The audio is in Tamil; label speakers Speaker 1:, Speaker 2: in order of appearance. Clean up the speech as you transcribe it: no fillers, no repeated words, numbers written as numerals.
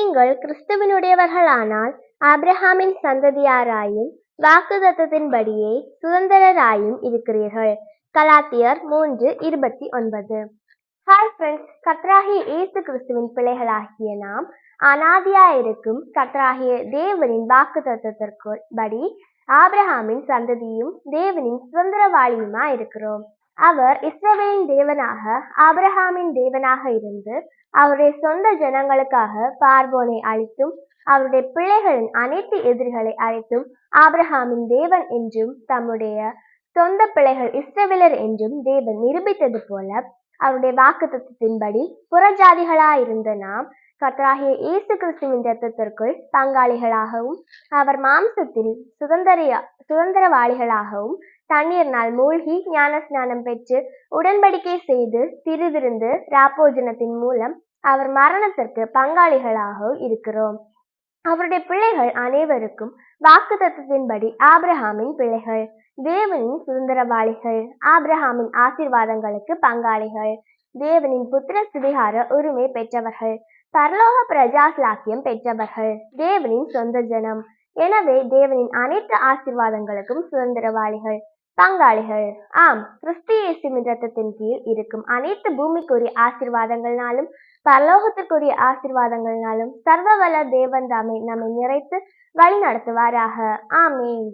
Speaker 1: நீங்கள் கிறிஸ்துவினுடையவர்களானால் ஆபிரகாமின் சந்ததியாராயும் வாக்குத்தத்தத்தின்படியே சுதந்திரராயும் இருக்கிறீர்கள். கலாத்தியர் 3:29. ஹாய் ஃப்ரெண்ட்ஸ், கர்த்தராகிய இயேசு கிறிஸ்துவின் பிள்ளைகளாகிய நாம் அநாதியாயிருக்கும் கர்த்தராகிய தேவனின் வாக்குத்தத்தத்தின்படி ஆபிரகாமின் சந்ததியும் தேவனின் சுதந்திரவாளியுமா இருக்கிறோம். அவர் இஸ்ரவேலின் தேவனாக ஆபிரகாமின் தேவனாக இருந்து அவருடைய சொந்த ஜனங்களுக்காக பார்வோனை அழித்தும் அவருடைய பிள்ளைகளின் அனைத்து எதிரிகளை அழைத்தும் ஆபிரகாமின் தேவன் என்றும் தம்முடைய சொந்த பிள்ளைகள் இஸ்ரவேலர் என்றும் தேவன் நிரூபித்தது போல அவருடைய வாக்குத்தத்தத்தின்படி புறஜாதிகளாயிருந்த நாம் கர்த்தராகிய இயேசு கிறிஸ்துவின் இரத்தத்திற்குள் பங்காளிகளாகவும் அவர் மாம்சத்தில் சுதந்திரவாளிகளாகவும் தண்ணீர்னால் மூழ்கி ஞானஸ்நானம் பெற்று உடன்படிக்கை செய்து திருவிருந்து ராப்போஜனத்தின் மூலம் அவர் மரணத்திற்கு பங்காளிகளாகவும் இருக்கிறோம். அவருடைய பிள்ளைகள் அனைவருக்கும் வாக்குத்தத்தத்தின்படி ஆபிரகாமின் பிள்ளைகள், தேவனின் சுதந்திரவாளிகள், ஆபிரகாமின் ஆசீர்வாதங்களுக்கு பங்காளிகள், தேவனின் புத்திர சுவிகார உரிமை பெற்றவர்கள், பரலோக பிரஜாஸ்லாக்கியம் பெற்றவர்கள், தேவனின் சொந்த ஜனம். எனவே தேவனின் அனைத்து ஆசீர்வாதங்களுக்கும் சுதந்திரவாளிகள், பங்காளிகள். ஆம், கிறிஸ்து இயேசுவின் இரத்தத்தின் கீழ் இருக்கும் அனைத்து பூமிக்குரிய ஆசீர்வாதங்களாலும் பரலோகத்திற்குரிய ஆசீர்வாதங்களாலும் சர்வ வல்ல தேவன் தாமே நம்மை நிறைத்து வழி நடத்துவாராக. ஆமேன்.